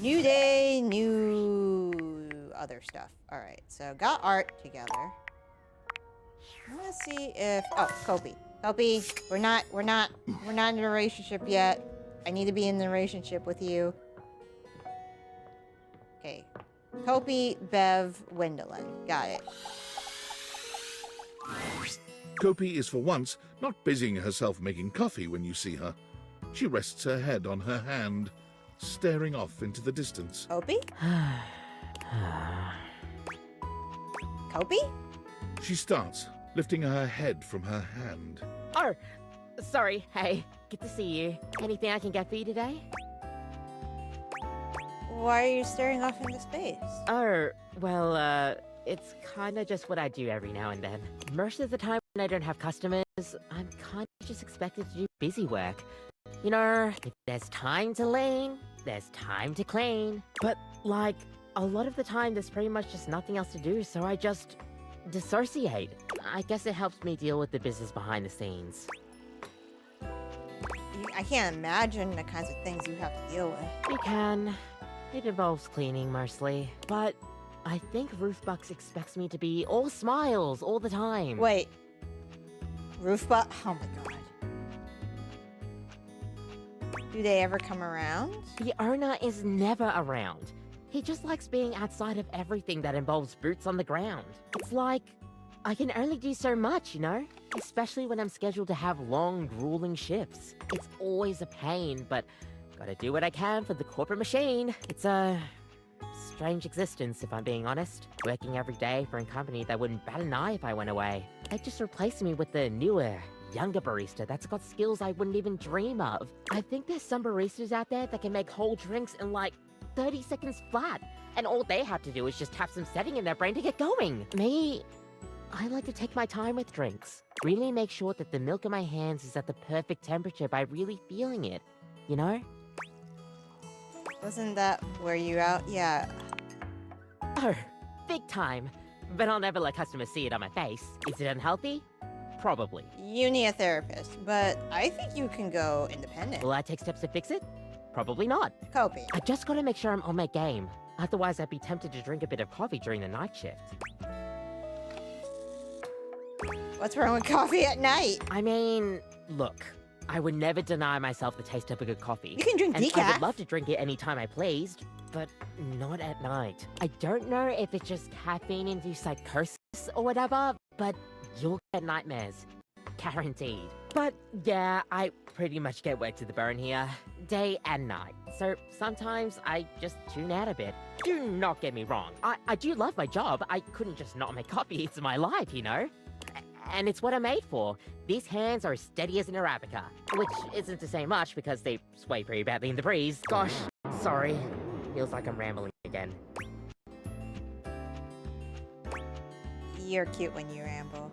New day, new other stuff. All right, so got art together. Let's see if Kopi. Kopi, we're not in a relationship yet. I need to be in a relationship with you. Okay. Kopi, Bev, Wendelin. Got it. Kopi is for once not busying herself making coffee when you see her. She rests her head on her hand, staring off into the distance. Kopi? Kopi? She starts, lifting her head from her hand. Oh, sorry. Hey, good to see you. Anything I can get for you today? Why are you staring off into space? Oh, well, it's kinda just what I do every now and then. Most of the time when I don't have customers, I'm kinda just expected to do busy work. You know, if there's time to lean, there's time to clean. But, like, a lot of the time there's pretty much just nothing else to do, so I just dissociate. I guess it helps me deal with the business behind the scenes. I can't imagine the kinds of things you have to deal with. You can. It involves cleaning mostly. But I think Ruthbucks expects me to be all smiles all the time. Wait. Roofbuck? Oh my god. Do they ever come around? The owner is never around. He just likes being outside of everything that involves boots on the ground. It's like, I can only do so much, you know? Especially when I'm scheduled to have long, grueling shifts. It's always a pain, but gotta do what I can for the corporate machine. It's a strange existence, if I'm being honest. Working every day for a company that wouldn't bat an eye if I went away. They just replaced me with the newer, younger barista that's got skills I wouldn't even dream of. I think there's some baristas out there that can make whole drinks in like 30 seconds flat, and all they have to do is just have some setting in their brain to get going. Me, I like to take my time with drinks. Really make sure that the milk in my hands is at the perfect temperature by really feeling it, you know? Wasn't that where you out? Yeah. Oh, big time. But I'll never let customers see it on my face. Is it unhealthy? Probably. You need a therapist, but I think you can go independent. Will I take steps to fix it? Probably not. Kopi. I just gotta make sure I'm on my game. Otherwise, I'd be tempted to drink a bit of coffee during the night shift. What's wrong with coffee at night? I mean, look, I would never deny myself the taste of a good coffee. You can drink And decaf. I would love to drink it anytime I pleased, but not at night. I don't know if it's just caffeine-induced psychosis or whatever, but you'll get nightmares. Guaranteed. But yeah, I pretty much get wet to the bone here, day and night. So sometimes I just tune out a bit. Do not get me wrong, I do love my job. I couldn't just not make coffee, it's my life, you know? And it's what I'm made for. These hands are as steady as an Arabica, which isn't to say much because they sway pretty badly in the breeze. Gosh, sorry. Feels like I'm rambling again. You're cute when you ramble.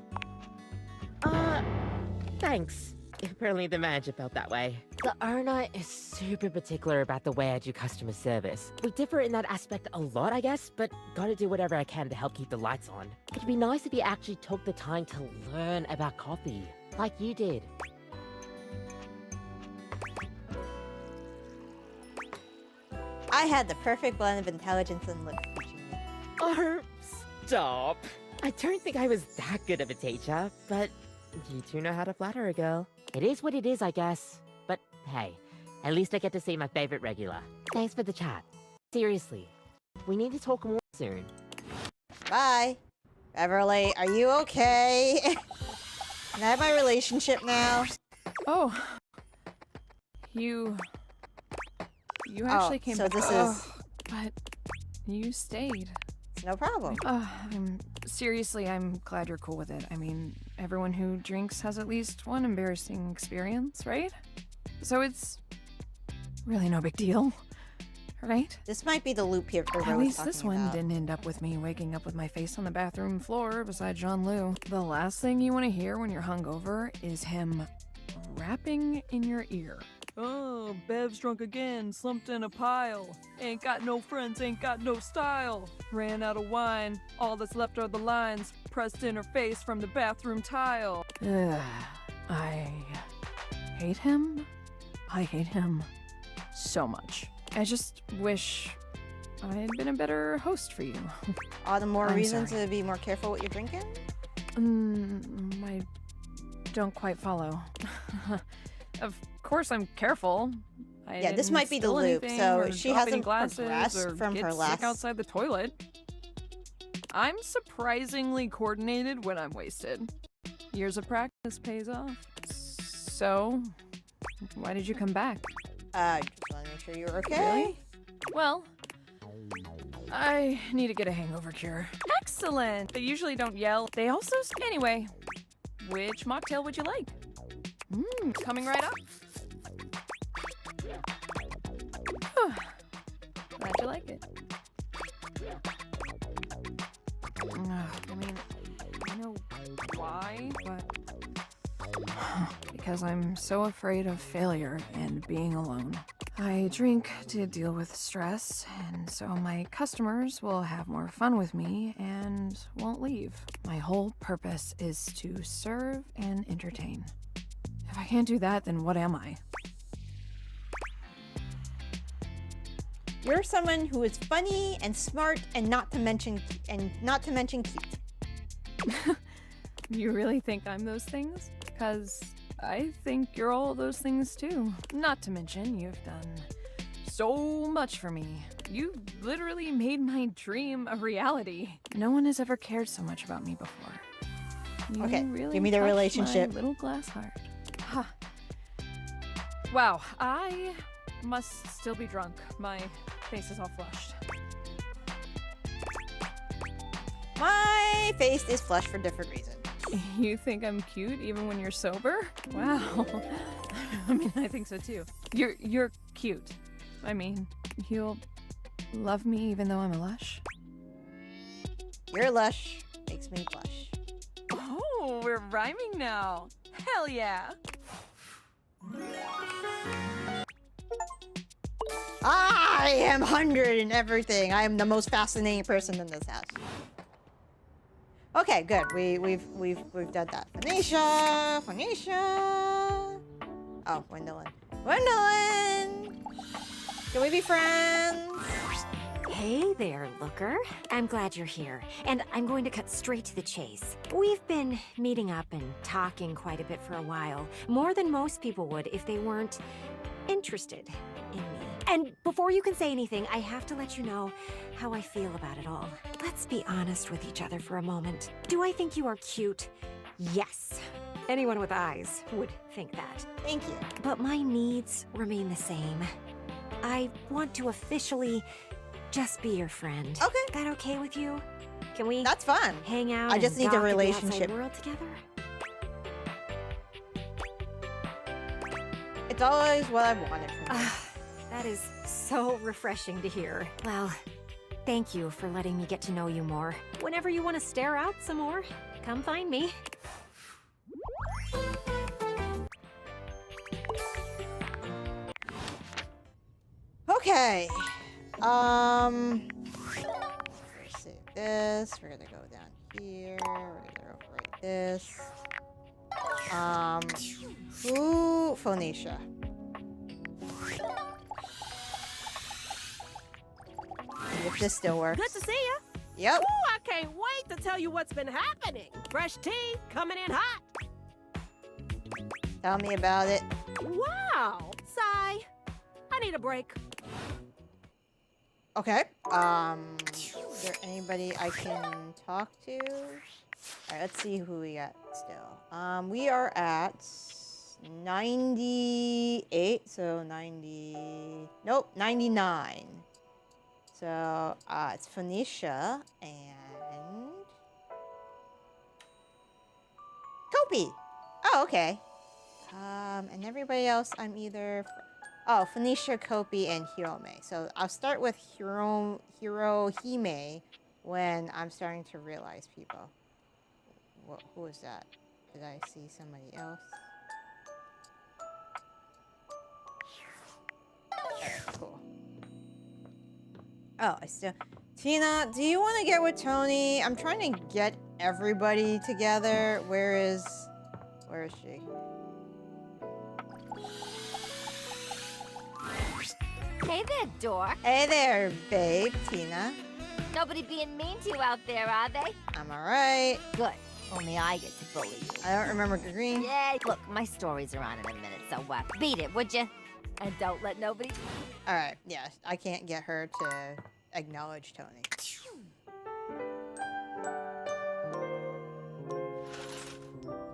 Thanks. Apparently the manager felt that way. The owner is super particular about the way I do customer service. We differ in that aspect a lot, I guess, but gotta do whatever I can to help keep the lights on. It'd be nice if you actually took the time to learn about coffee, like you did. I had the perfect blend of intelligence and lip teaching me. Oh, stop. I don't think I was that good of a teacher, but you do know how to flatter a girl. It is what it is, I guess. But hey, at least I get to see my favorite regular. Thanks for the chat. Seriously, we need to talk more soon. Bye. Beverly, are you okay? Can I have my relationship now? Oh. You actually came so back. this is... But you stayed. It's no problem. Seriously, I'm glad you're cool with it. I mean, everyone who drinks has at least one embarrassing experience, right? So it's really no big deal, right? This might be the loop here for At least this one didn't end up with me waking up with my face on the bathroom floor beside John Lou. The last thing you want to hear when you're hungover is him rapping in your ear. Oh, Bev's drunk again, slumped in a pile. Ain't got no friends, ain't got no style. Ran out of wine, all that's left are the lines pressed in her face from the bathroom tile. I hate him. I hate him so much. I just wish I'd been a better host for you. All the more I'm reason sorry. to be more careful what you're drinking? I don't quite follow. Of course I'm careful. I Yeah, this didn't might be the spill loop, anything so or she drop any hasn't glasses progressed or from get her sick last- outside the toilet. I'm surprisingly coordinated when I'm wasted. Years of practice pays off. So, why did you come back? Just want to make sure you're okay. Really? Well, I need to get a hangover cure. Excellent! They usually don't yell. They also... Anyway, which mocktail would you like? Coming right up. Glad you like it. I mean, I know why, but... because I'm so afraid of failure and being alone. I drink to deal with stress, and so my customers will have more fun with me and won't leave. My whole purpose is to serve and entertain. If I can't do that, then what am I? You're someone who is funny and smart and not to mention cute. You really think I'm those things? Because I think you're all those things too. Not to mention, you've done so much for me. You literally made my dream a reality. No one has ever cared so much about me before. You Okay, really give me the touched relationship. my little glass heart. Huh. Wow, I must still be drunk. My face is all flushed. My face is flushed for different reasons. You think I'm cute even when you're sober? Wow. I mean, I think so too. You're cute. I mean, you'll love me even though I'm a lush? Your lush makes me blush. Oh, we're rhyming now. Hell yeah. I am 100 in everything. I am the most fascinating person in this house. Okay, good. We've done that. Phoenicia. Oh, Gwendolyn. Gwendolyn! Can we be friends? Hey there, Looker. I'm glad you're here, and I'm going to cut straight to the chase. We've been meeting up and talking quite a bit for a while, more than most people would if they weren't interested in me. And before you can say anything, I have to let you know how I feel about it all. Let's be honest with each other for a moment. Do I think you are cute? Yes. Anyone with eyes would think that. Thank you. But my needs remain the same. I want to officially just be your friend. Okay. That okay with you? Can we That's fun. hang out I just and need a gawk at the relationship. outside world together? It's always what I've wanted from you. That is so refreshing to hear. Well, thank you for letting me get to know you more. Whenever you want to stare out some more, come find me. Okay. Save this. We're gonna go down here. We're gonna overwrite this. Ooh, Phoenicia. If this still works. Good to see you. Yep. Ooh, I can't wait to tell you what's been happening. Fresh tea coming in hot. Tell me about it. Wow. Sigh. I need a break. Okay. Is there anybody I can talk to? Alright, let's see who we got still. We are at 98, so 90... Nope, 99. So, it's Phoenicia and... Kopi! Oh, okay. And everybody else, I'm either... Oh, Phoenicia, Kopi, and Hirome. So I'll start with Hirohime when I'm starting to realize people. Who is that? Did I see somebody else? Alright, cool. Oh, I still... Tina, do you want to get with Tony? I'm trying to get everybody together. Where is she? Hey there, dork. Hey there, babe, Tina. Nobody being mean to you out there, are they? I'm alright. Good. Only I get to bully you. I don't remember green. Yay. Look, my stories are on in a minute, so beat it, would you? And don't let nobody... Alright, yeah, I can't get her to acknowledge Tony.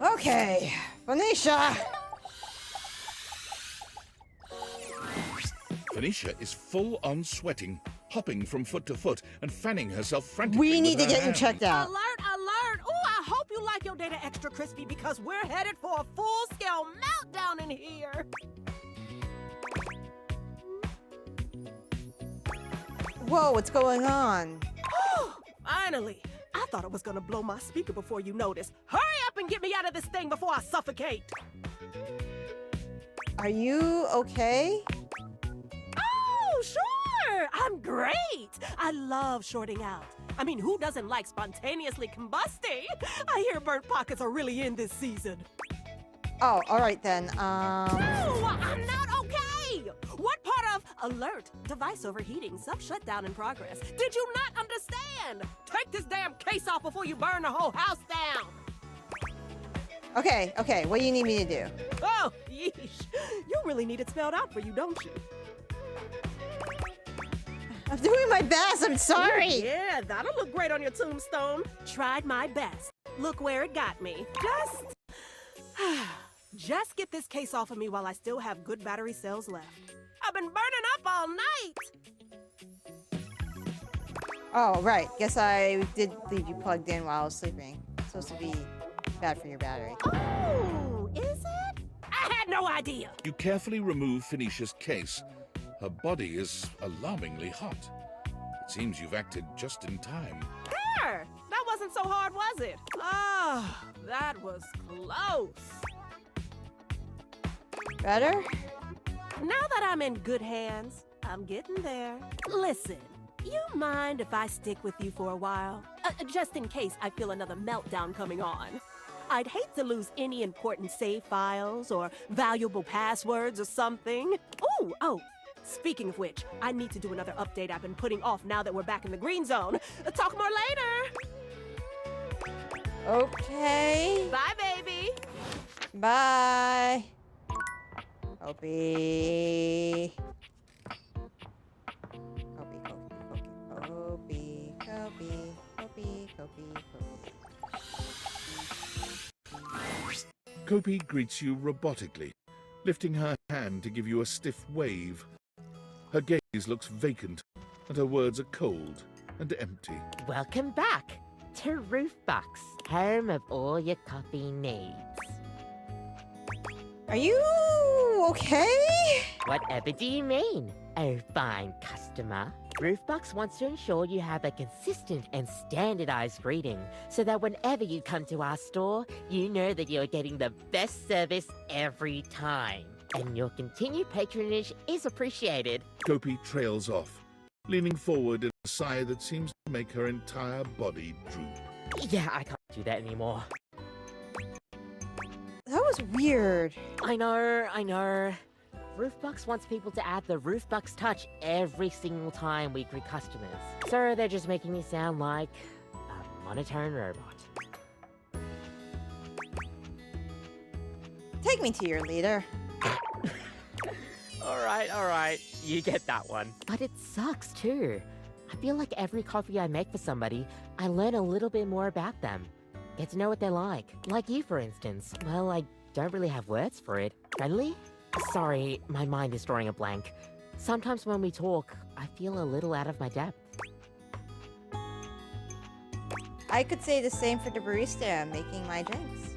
Okay, Phoenicia! Phoenicia is full on sweating, hopping from foot to foot and fanning herself frantically. We with need to her get you hand. checked out. Alert, alert! Ooh, I hope you like your data extra crispy because we're headed for a full-scale meltdown in here. Whoa, what's going on? Finally! I thought it was gonna blow my speaker before you noticed. Hurry up and get me out of this thing before I suffocate! Are you okay? Oh, sure! I'm great! I love shorting out. I mean, who doesn't like spontaneously combusting? I hear burnt pockets are really in this season. Oh, alright then, No, I'm not okay! What part of alert, device overheating, sub-shutdown in progress did you not understand? Take this damn case off before you burn the whole house down! Okay, what do you need me to do? Oh, yeesh. You really need it spelled out for you, don't you? I'm doing my best, I'm sorry! Yeah, that'll look great on your tombstone. Tried my best. Look where it got me. Just get this case off of me while I still have good battery cells left. I've been burning up all night. Oh, right, guess I did leave you plugged in while I was sleeping. It's supposed to be bad for your battery. Oh, is it? I had no idea. You carefully remove Phoenicia's case. Her body is alarmingly hot. It seems you've acted just in time. There! That wasn't so hard, was it? Ah, that was close. Better? Now that I'm in good hands, I'm getting there. Listen, you mind if I stick with you for a while? Just in case I feel another meltdown coming on. I'd hate to lose any important save files or valuable passwords or something. Ooh, oh, speaking of which, I need to do another update I've been putting off now that we're back in the green zone. Talk more later. Okay. Bye, baby. Bye. Kobe. Kopi greets you robotically, lifting her hand to give you a stiff wave. Her gaze looks vacant, and her words are cold and empty. Welcome back to Roofbox, home of all your coffee needs. Are you okay? Whatever do you mean, oh fine customer? Roofbox wants to ensure you have a consistent and standardized greeting so that whenever you come to our store, you know that you're getting the best service every time. And your continued patronage is appreciated. Kopi trails off, leaning forward in a sigh that seems to make her entire body droop. Yeah, I can't do that anymore. That was weird. I know. Roofbox wants people to add the Roofbox touch every single time we greet customers. So they're just making me sound like a monotone robot. Take me to your leader. Alright, you get that one. But it sucks too. I feel like every coffee I make for somebody, I learn a little bit more about them. Get to know what they're like. Like you, for instance. Well, I don't really have words for it. Friendly? Sorry, my mind is drawing a blank. Sometimes when we talk, I feel a little out of my depth. I could say the same for the barista making my drinks.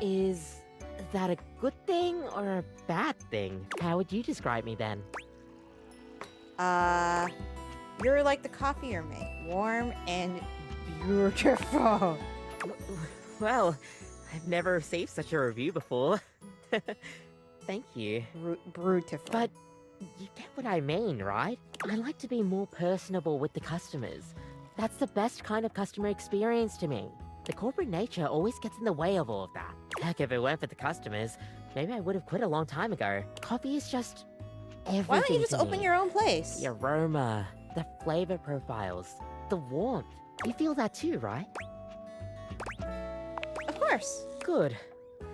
Is that a good thing or a bad thing? How would you describe me then? You're like the coffee you make. Warm and beautiful. Well, I've never received such a review before. Thank you. Beautiful. But you get what I mean, right? I like to be more personable with the customers. That's the best kind of customer experience to me. The corporate nature always gets in the way of all of that. Heck, if it weren't for the customers, maybe I would have quit a long time ago. Coffee is just everything. Why don't you just to open me. your own place? The aroma, the flavor profiles, the warmth. You feel that too, right? Of course. Good.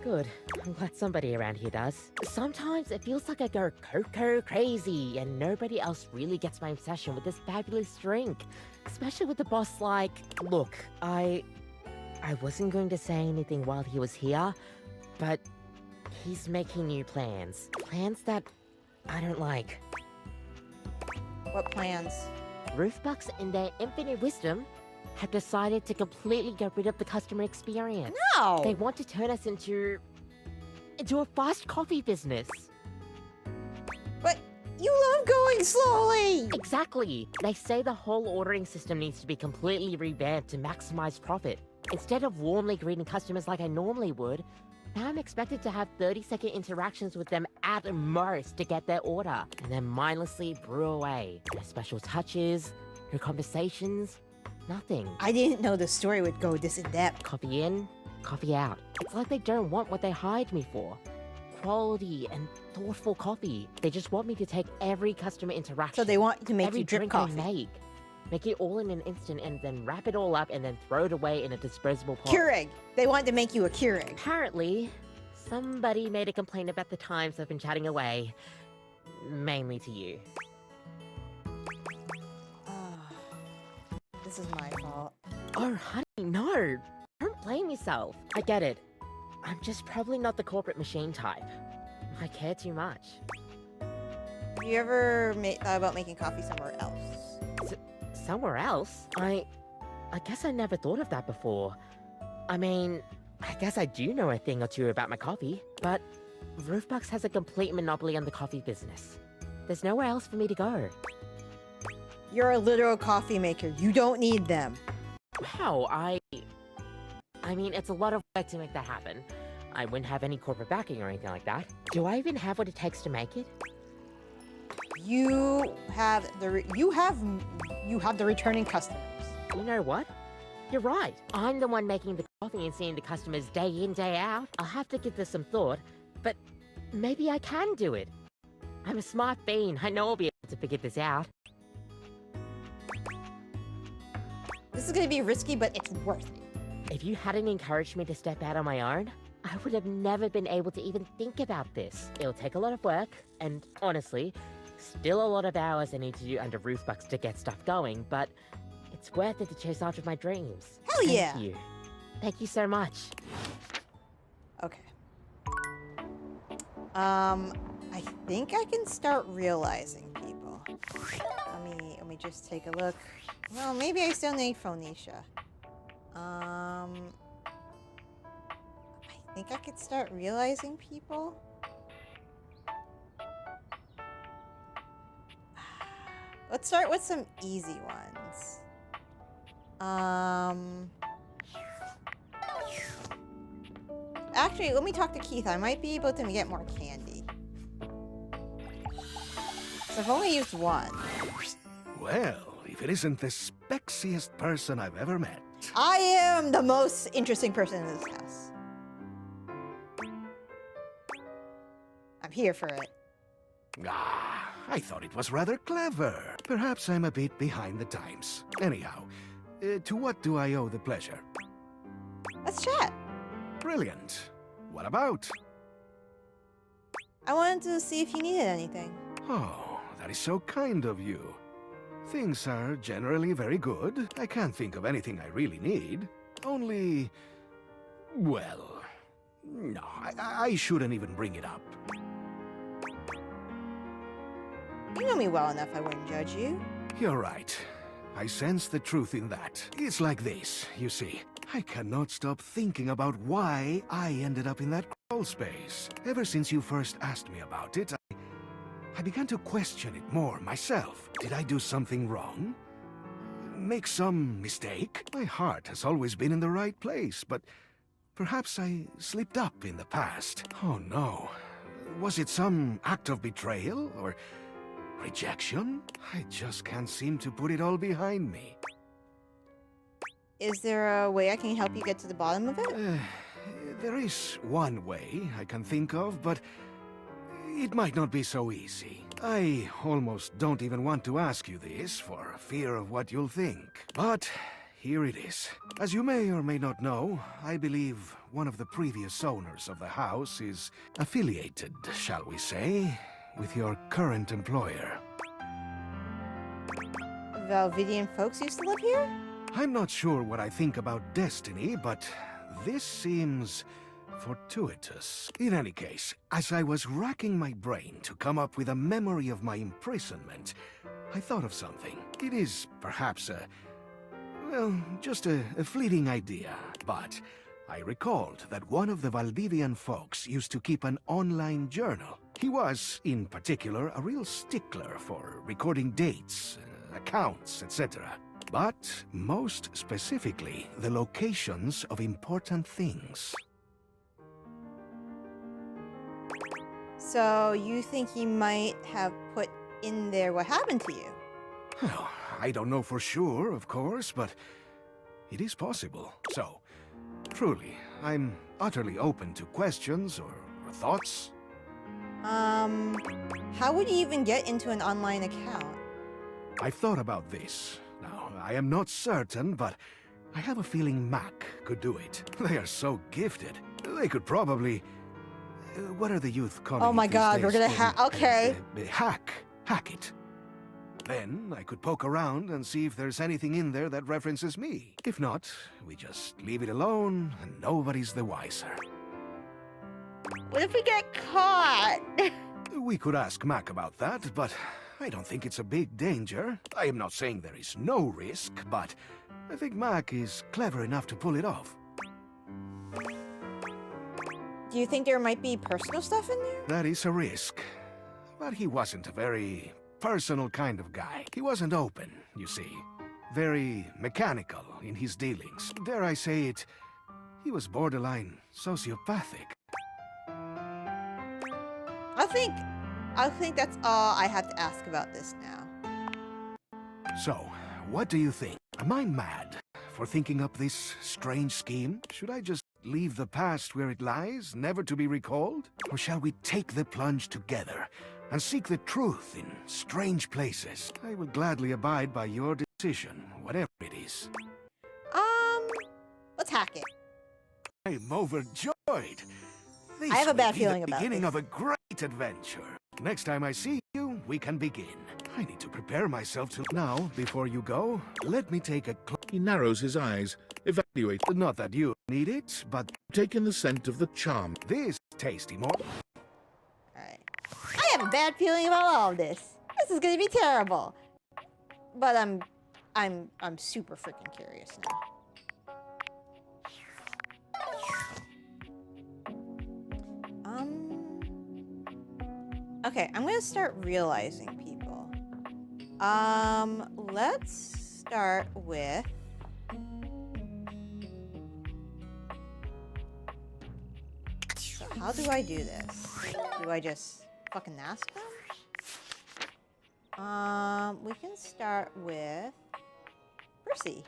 Good. I'm glad somebody around here does. Sometimes it feels like I go cocoa crazy and nobody else really gets my obsession with this fabulous drink. Especially with the boss like, look, I wasn't going to say anything while he was here, but he's making new plans. Plans that I don't like. What plans? Roofbucks, in their infinite wisdom, have decided to completely get rid of the customer experience. No! They want to turn us into a fast coffee business. But you love going slowly! Exactly. They say the whole ordering system needs to be completely revamped to maximize profit. Instead of warmly greeting customers like I normally would, now I'm expected to have 30-second interactions with them at most to get their order, and then mindlessly brew away. No special touches, no conversations, nothing. I didn't know the story would go this in-depth. Coffee in, coffee out. It's like they don't want what they hired me for. Quality and thoughtful coffee. They just want me to take every customer interaction. So they want to make every you drip drink coffee. I make it all in an instant and then wrap it all up and then throw it away in a disposable pot. Keurig. They want to make you a Keurig. Apparently, somebody made a complaint about the times I've been chatting away. Mainly to you. This is my fault. Oh, honey, no. Don't blame yourself. I get it. I'm just probably not the corporate machine type. I care too much. Have you ever thought about making coffee somewhere else? Somewhere else? I guess I never thought of that before. I mean, I guess I do know a thing or two about my coffee, but Roofbucks has a complete monopoly on the coffee business. There's nowhere else for me to go. You're a literal coffee maker. You don't need them. Wow, I mean, it's a lot of work to make that happen. I wouldn't have any corporate backing or anything like that. Do I even have what it takes to make it? You have the returning customers. You know what? You're right. I'm the one making the coffee and seeing the customers day in, day out. I'll have to give this some thought, but maybe I can do it. I'm a smart bean. I know I'll be able to figure this out. This is gonna be risky, but it's worth it. If you hadn't encouraged me to step out on my own, I would have never been able to even think about this. It'll take a lot of work, and honestly, still a lot of hours I need to do under Roofbucks to get stuff going, but it's worth it to chase after my dreams. Hell yeah! Thank you. Thank you so much. Okay. I think I can start realizing people. Let me just take a look. Well, maybe I still need Phoenicia. I think I could start realizing people. Let's start with some easy ones. Actually, let me talk to Keith. I might be able to get more candy. So I've only used one. Well, if it isn't the spexiest person I've ever met. I am the most interesting person in this house. I'm here for it. Ah, I thought it was rather clever. Perhaps I'm a bit behind the times. Anyhow, to what do I owe the pleasure? Let's chat. Brilliant. What about? I wanted to see if you needed anything. Oh, that is so kind of you. Things are generally very good. I can't think of anything I really need. Only... well... no, I shouldn't even bring it up. You know me well enough I wouldn't judge you. You're right. I sense the truth in that. It's like this, you see. I cannot stop thinking about why I ended up in that crawl space. Ever since you first asked me about it, I began to question it more myself. Did I do something wrong? Make some mistake? My heart has always been in the right place, but perhaps I slipped up in the past. Oh no. Was it some act of betrayal or rejection? I just can't seem to put it all behind me. Is there a way I can help you get to the bottom of it? There is one way I can think of, but it might not be so easy. I almost don't even want to ask you this for fear of what you'll think. But here it is. As you may or may not know, I believe one of the previous owners of the house is affiliated, shall we say, with your current employer. Valvidian folks used to live here? I'm not sure what I think about destiny, but this seems fortuitous. In any case, as I was racking my brain to come up with a memory of my imprisonment, I thought of something. It is perhaps well, just a fleeting idea, but I recalled that one of the Valdivian folks used to keep an online journal. He was, in particular, a real stickler for recording dates, accounts, etc. But most specifically, the locations of important things. So you think he might have put in there what happened to you? Well, I don't know for sure, of course, but it is possible. So, truly, I'm utterly open to questions or thoughts. How would you even get into an online account? I've thought about this. Now, I am not certain, but I have a feeling Mac could do it. They are so gifted. They could probably... what are the youth calling Oh my it these god, we're days? gonna okay. Hack it. Then I could poke around and see if there's anything in there that references me. If not, we just leave it alone and nobody's the wiser. What if we get caught? We could ask Mac about that, but I don't think it's a big danger. I am not saying there is no risk, but I think Mac is clever enough to pull it off. Do you think there might be personal stuff in there? That is a risk. But he wasn't a very personal kind of guy. He wasn't open, you see. Very mechanical in his dealings. Dare I say it, he was borderline sociopathic. I think that's all I have to ask about this now. So, what do you think? Am I mad for thinking up this strange scheme? Should I just leave the past where it lies, never to be recalled? Or shall we take the plunge together and seek the truth in strange places? I will gladly abide by your decision, whatever it is. Let's hack it. I'm overjoyed. This I have a bad will be feeling the about beginning this. of a great adventure. Next time I see you, we can begin. I need to prepare myself to... Now, before you go, let me take a He narrows his eyes, evaluate, Not that you need it, but take in the scent of the charm. this tasty more. Alright. I have a bad feeling about all of this. This is gonna be terrible. But I'm super freaking curious now. Okay, I'm gonna start realizing people. Let's start with... So how do I do this? Do I just fucking ask them? We can start with Percy.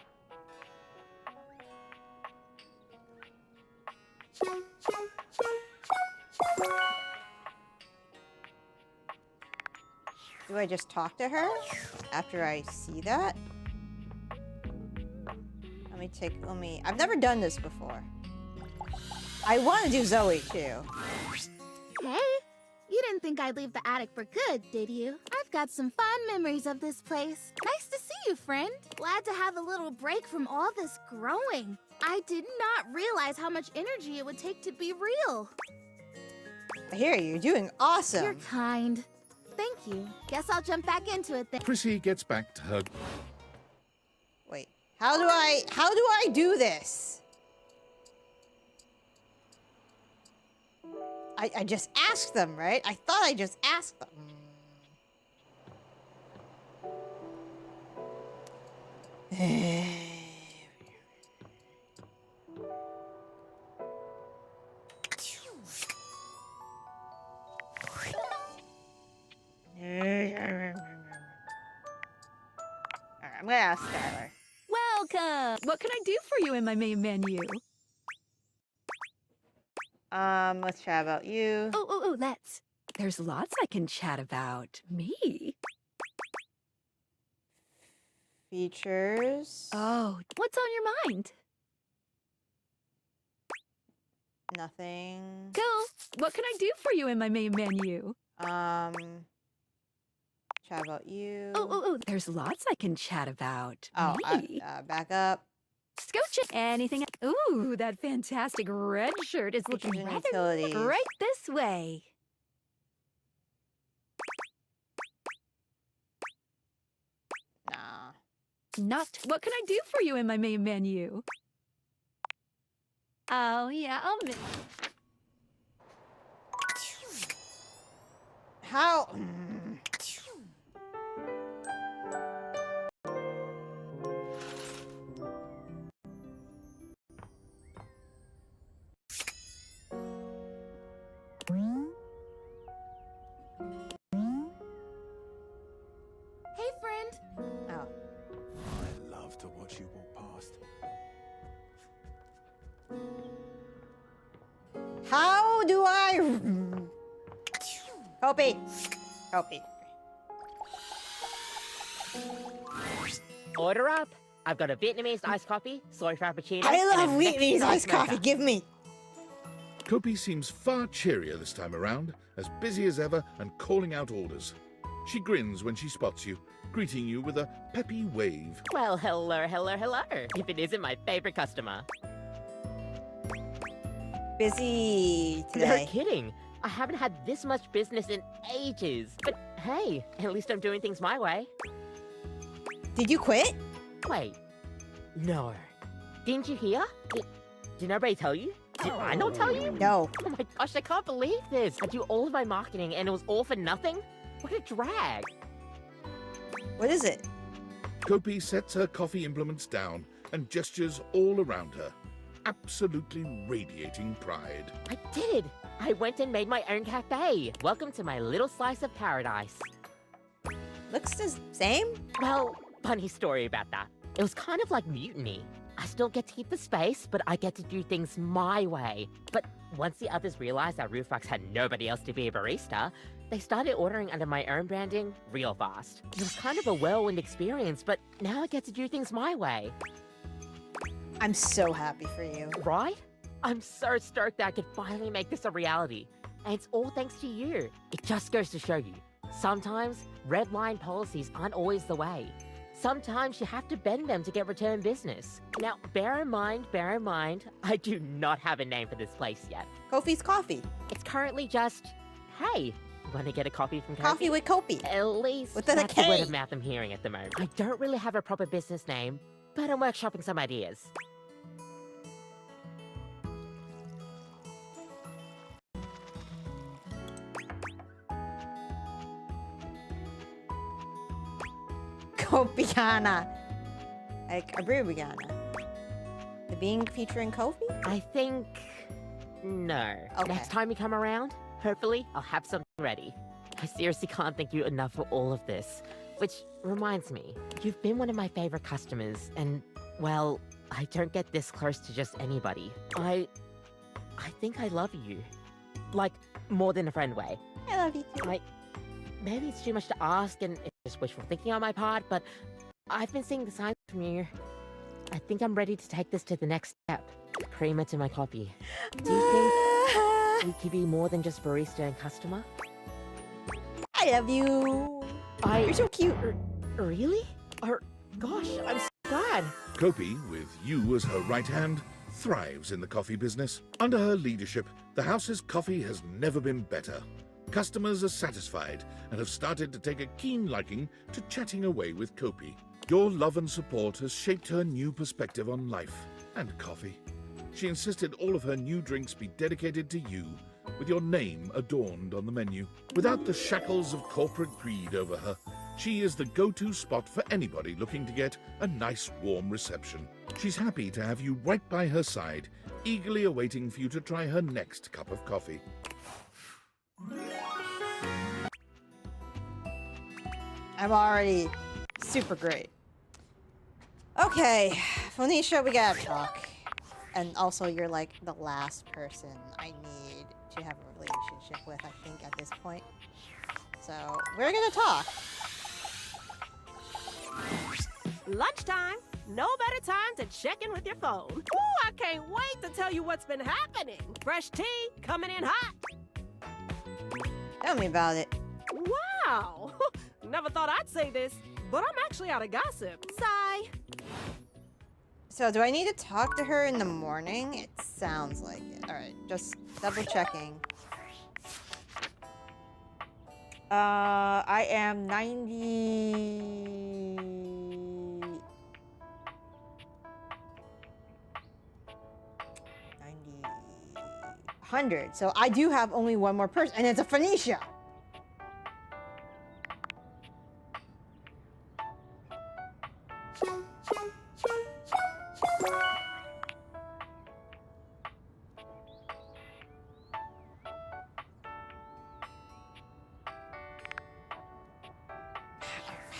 Do I just talk to her after I see that? I've never done this before. I want to do Zoe too. Hey, you didn't think I'd leave the attic for good, did you? I've got some fond memories of this place. Nice to see you, friend. Glad to have a little break from all this growing. I did not realize how much energy it would take to be real. I hear you. You're doing awesome. You're kind. Thank you. Guess I'll jump back into it then. Prissy gets back to her. Wait, how do I do this? I just asked them, right? I thought I just asked them. Alright, I'm gonna ask Skylar. Welcome! What can I do for you in my main menu? Let's chat about you. Let's. there's lots I can chat about. Me? Features. Oh, what's on your mind? Nothing. Cool. What can I do for you in my main menu? Chat about you. Oh, there's lots I can chat about. Oh, Me? back up. Scooch it. Anything? Ooh, that fantastic red shirt is looking Features and rather utilities. right this way. Nah. Not. What can I do for you in my main menu? Oh, yeah, How? Hey, friend. Oh. I love to watch you walk past. How do I? Kopi. Kopi. Order up. I've got a Vietnamese iced coffee, soy frappuccino. I and a love Vietnamese Mexican iced coffee. mocha. Give me. Kopi seems far cheerier this time around, as busy as ever and calling out orders. She grins when she spots you, greeting you with a peppy wave. Well, hello. If it isn't my favorite customer. Busy No today. kidding. I haven't had this much business in ages. But hey, at least I'm doing things my way. Did you quit? Wait. No. Didn't you hear? Did nobody tell you? Did I not tell you? No. Oh my gosh, I can't believe this. I do all of my marketing and it was all for nothing? What a drag. What is it? Kopi sets her coffee implements down and gestures all around her, absolutely radiating pride. I did. I went and made my own cafe. Welcome to my little slice of paradise. Looks the same? Well, funny story about that. It was kind of like mutiny. I still get to keep the space, but I get to do things my way. But once the others realized that Roofbox had nobody else to be a barista, they started ordering under my own branding real fast. It was kind of a whirlwind experience, but now I get to do things my way. I'm so happy for you. Right? I'm so stoked that I could finally make this a reality. And it's all thanks to you. It just goes to show you, sometimes red line policies aren't always the way. Sometimes you have to bend them to get return business. Now, bear in mind, I do not have a name for this place yet. Kofi's Coffee. It's currently just, hey, want to get a coffee from Kofi? Coffee with Kopi. At least With the that's the K. word of mouth I'm hearing at the moment. I don't really have a proper business name, but I'm workshopping some ideas. Kopiana. Like a Brewigana. The being featuring Kofi? I think... no. Okay. Next time you come around, hopefully I'll have something ready. I seriously can't thank you enough for all of this. Which reminds me, you've been one of my favorite customers, and, well, I don't get this close to just anybody. I think I love you. Like, more than a friend way. I love you too. Maybe it's too much to ask, and it's just wishful thinking on my part, but I've been seeing the signs from you. I think I'm ready to take this to the next step. Cream it to my coffee. Do you think we could be more than just barista and customer? I love you. You're so cute. Really? Gosh, I'm so glad. Kopi, with you as her right hand, thrives in the coffee business. Under her leadership, the house's coffee has never been better. Customers are satisfied and have started to take a keen liking to chatting away with Kopi. Your love and support has shaped her new perspective on life and coffee. She insisted all of her new drinks be dedicated to you, with your name adorned on the menu. Without the shackles of corporate greed over her, she is the go-to spot for anybody looking to get a nice warm reception. She's happy to have you right by her side, eagerly awaiting for you to try her next cup of coffee. I'm already super great. Okay, Phoenicia, we gotta talk. And also, you're like the last person I need to have a relationship relationship with, I think, at this point. So, we're gonna talk. Lunchtime. No better time to check in with your phone. Ooh, I can't wait to tell you what's been happening. Fresh tea coming in hot. Tell me about it. Wow. Never thought I'd say this, but I'm actually out of gossip. Sigh. So, do I need to talk to her in the morning? It sounds like it. Alright, just double checking. I am 90... 100. So I do have only one more person, and it's a Phoenicia.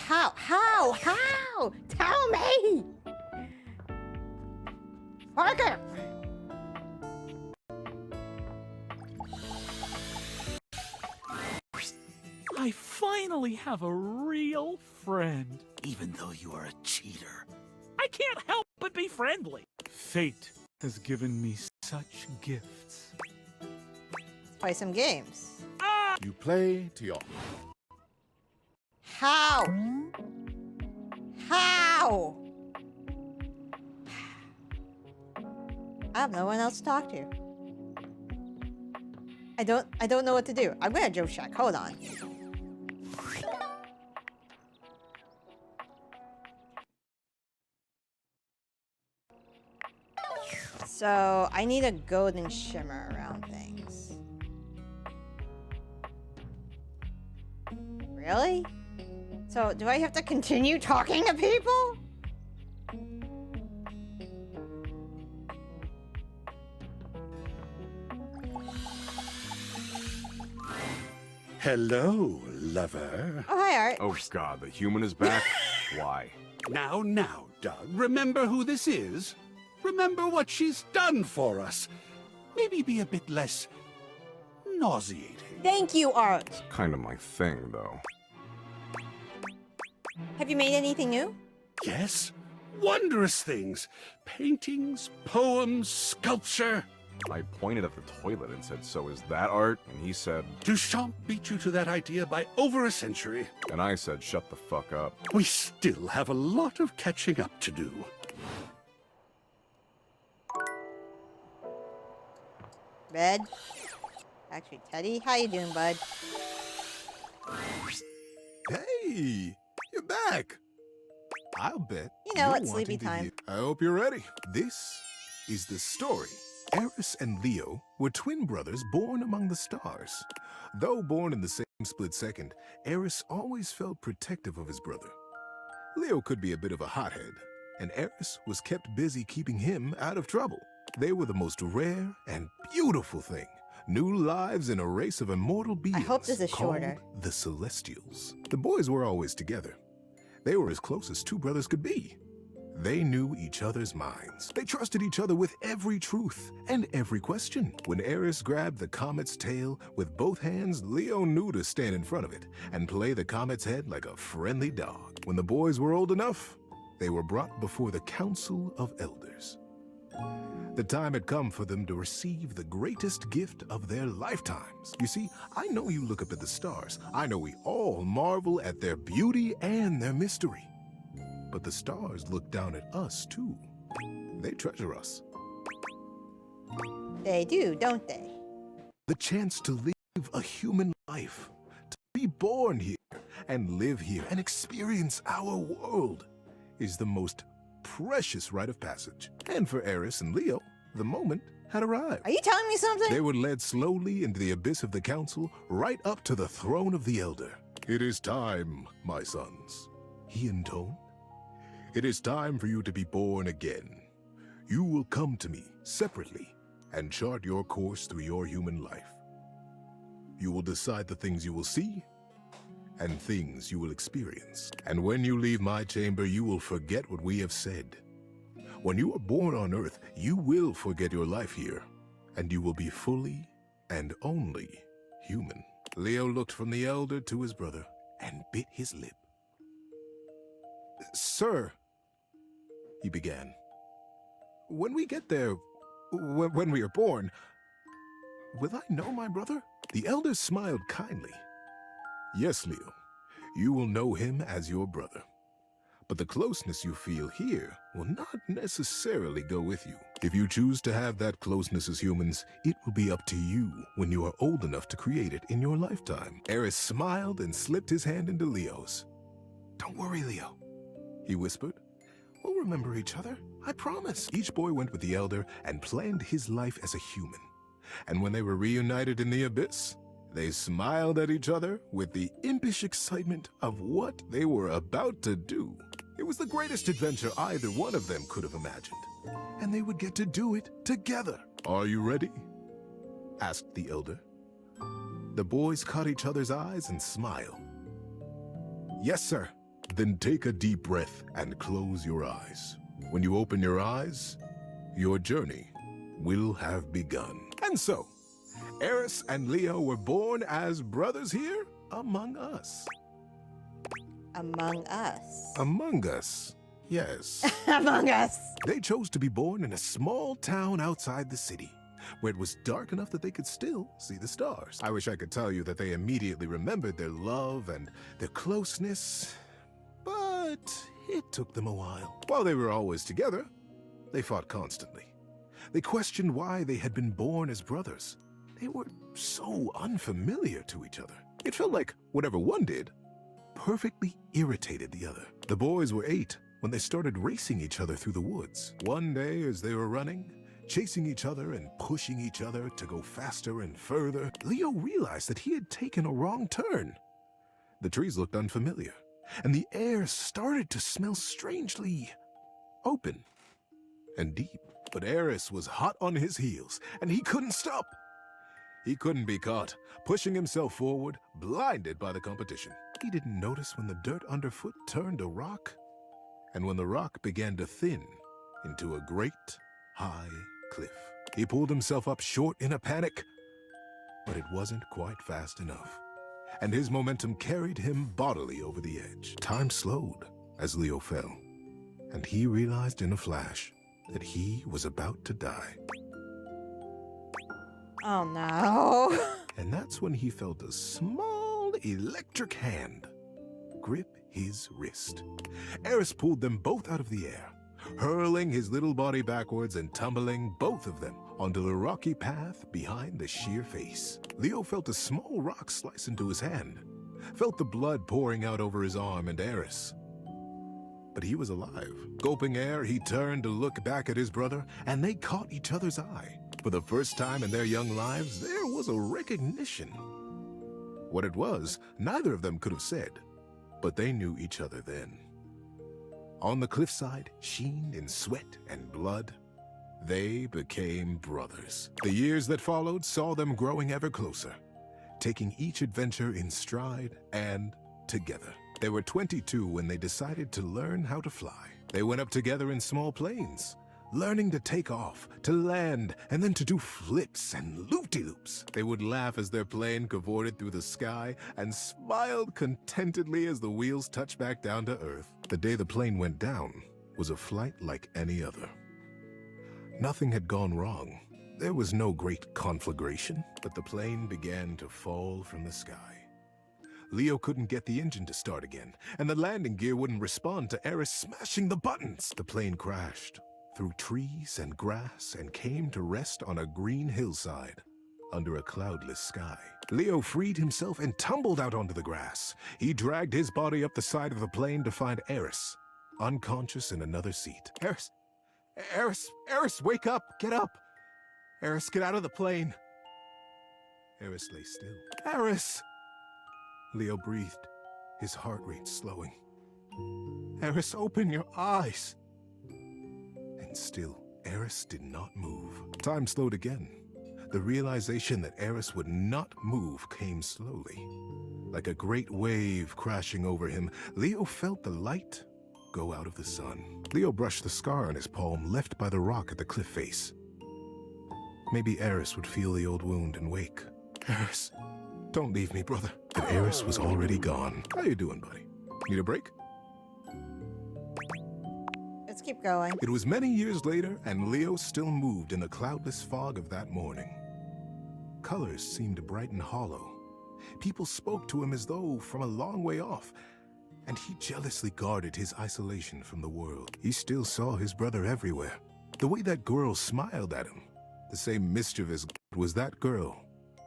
How? Tell me! Parker! I finally have a real friend, even though you are a cheater. I can't help but be friendly. Fate has given me such gifts. Let's play some games. You play to your... How? I have no one else to talk to. I don't know what to do. I'm gonna Joe check. Hold on. So I need a golden shimmer around things. Really? So do I have to continue talking to people? Hello, lover. Oh, hi, Art. Oh, God, the human is back? Why? Now, Doug, remember who this is? Remember what she's done for us. Maybe be a bit less nauseating. Thank you, Art. Kind of my thing, though. Have you made anything new? Yes, wondrous things. Paintings, poems, sculpture. I pointed at the toilet and said, "So is that art?" And he said, Duchamp beat you to that idea by over a century. and I said, "Shut the fuck up." We still have a lot of catching up to do. Red. Actually, Teddy. How you doing, bud? Hey, you're back. I'll bet. You know, you're it's sleepy wanting to time. hear- I hope you're ready. This is the story. Eris and Leo were twin brothers born among the stars. Though born in the same split second, Eris always felt protective of his brother. Leo could be a bit of a hothead, and Eris was kept busy keeping him out of trouble. They were the most rare and beautiful thing. New lives in a race of immortal beings. I hope this is called shorter. the Celestials. The boys were always together. They were as close as two brothers could be. They knew each other's minds. They trusted each other with every truth and every question. When Eris grabbed the comet's tail with both hands, Leo knew to stand in front of it and play the comet's head like a friendly dog. When the boys were old enough, they were brought before the Council of Elders. The time had come for them to receive the greatest gift of their lifetimes. You see, I know you look up at the stars. I know we all marvel at their beauty and their mystery. But the stars look down at us, too. They treasure us. They do, don't they? The chance to live a human life, to be born here and live here and experience our world is the most precious rite of passage. And for Eris and Leo, the moment had arrived. Are you telling me something? They were led slowly into the abyss of the council, right up to the throne of the Elder. "It is time, my sons," he intoned. "It is time for you to be born again. You will come to me separately and chart your course through your human life. You will decide the things you will see and things you will experience. And when you leave my chamber, you will forget what we have said. When you are born on Earth, you will forget your life here, and you will be fully and only human. Leo looked from the elder to his brother and bit his lip. Sir, he began, when we get there, when we are born, will I know my brother? The elder smiled kindly. Yes, Leo, you will know him as your brother. But the closeness you feel here will not necessarily go with you. If you choose to have that closeness as humans, it will be up to you when you are old enough to create it in your lifetime. Eris smiled and slipped his hand into Leo's. Don't worry, Leo, he whispered. We'll remember each other, I promise. Each boy went with the elder and planned his life as a human. And when they were reunited in the abyss, they smiled at each other with the impish excitement of what they were about to do. It was the greatest adventure either one of them could have imagined. And they would get to do it together. Are you ready? Asked the elder. The boys caught each other's eyes and smiled. Yes, sir. Then take a deep breath and close your eyes. When you open your eyes, your journey will have begun. And so, Eris and Leo were born as brothers here among us. Among us. Among us, yes. Among us. They chose to be born in a small town outside the city, where it was dark enough that they could still see the stars. I wish I could tell you that they immediately remembered their love and their closeness, but it took them a while. While they were always together, they fought constantly. They questioned why they had been born as brothers. They were so unfamiliar to each other. It felt like whatever one did perfectly irritated the other. The boys were 8 when they started racing each other through the woods. One day, as they were running, chasing each other and pushing each other to go faster and further, Leo realized that he had taken a wrong turn. The trees looked unfamiliar, and the air started to smell strangely open and deep. But Eris was hot on his heels, and he couldn't stop. He couldn't be caught, pushing himself forward, blinded by the competition. He didn't notice when the dirt underfoot turned to rock, and when the rock began to thin into a great, high cliff. He pulled himself up short in a panic, but it wasn't quite fast enough, and his momentum carried him bodily over the edge. Time slowed as Leo fell, and he realized in a flash that he was about to die. Oh no. And that's when he felt a small electric hand grip his wrist. Eris pulled them both out of the air, hurling his little body backwards and tumbling both of them onto the rocky path behind the sheer face. Leo felt a small rock slice into his hand, felt the blood pouring out over his arm and Eris. But he was alive. Gulping air, he turned to look back at his brother, and they caught each other's eye. For the first time in their young lives, there was a recognition. What it was, neither of them could have said, but they knew each other then. On the cliffside, sheened in sweat and blood, they became brothers. The years that followed saw them growing ever closer, taking each adventure in stride and together. They were 22 when they decided to learn how to fly. They went up together in small planes, learning to take off, to land, and then to do flips and loop-de-loops. They would laugh as their plane cavorted through the sky and smiled contentedly as the wheels touched back down to Earth. The day the plane went down was a flight like any other. Nothing had gone wrong. There was no great conflagration, but the plane began to fall from the sky. Leo couldn't get the engine to start again, and the landing gear wouldn't respond to Eris smashing the buttons. The plane crashed through trees and grass and came to rest on a green hillside under a cloudless sky. Leo freed himself and tumbled out onto the grass. He dragged his body up the side of the plane to find Eris, unconscious in another seat. Eris, wake up, get up. Eris, get out of the plane. Eris lay still. Eris! Leo breathed, his heart rate slowing. Eris, open your eyes. And still, Eris did not move. Time slowed again. The realization that Eris would not move came slowly. Like a great wave crashing over him, Leo felt the light go out of the sun. Leo brushed the scar on his palm left by the rock at the cliff face. Maybe Eris would feel the old wound and wake. Eris, Don't leave me, brother. But Eris was already gone. How you doing, buddy? Need a break? Let's keep going. It was many years later, and Leo still moved in the cloudless fog of that morning. Colors seemed bright and hollow. People spoke to him as though from a long way off, and he jealously guarded his isolation from the world. He still saw his brother everywhere. The way that girl smiled at him, the same mischievous was that girl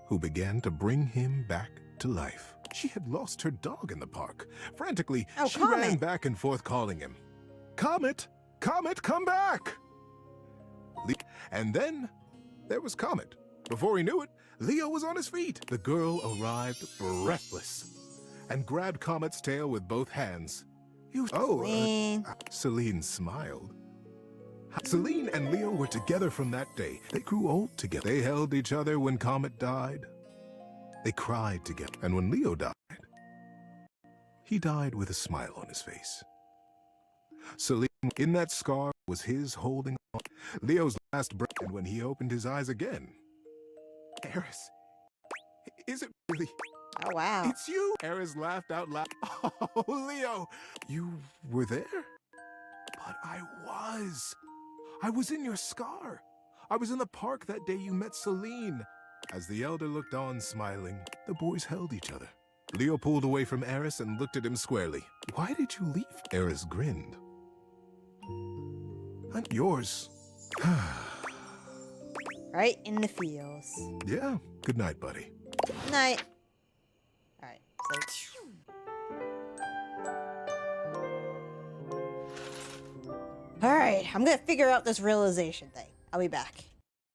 who began to bring him back to life. She had lost her dog in the park. Frantically, she ran back and forth calling him. Comet! Comet, come back! And then there was Comet. Before he knew it, Leo was on his feet. The girl arrived breathless and grabbed Comet's tail with both hands. Celine smiled. Celine and Leo were together from that day. They grew old together. They held each other when Comet died. They cried together. And when Leo died, he died with a smile on his face. Celine, in that scar, was his holding on. Leo's last breath, and when he opened his eyes again, Eris, is it really? Oh, wow. It's you! Eris laughed out loud. Oh, Leo, you were there? But I was in your scar. I was in the park that day you met Celine. As the elder looked on, smiling, the boys held each other. Leo pulled away from Eris and looked at him squarely. Why did you leave? Eris grinned. I'm yours. Right in the feels. Yeah. Good night, buddy. Good night. Alright, Alright, I'm gonna figure out this realization thing. I'll be back.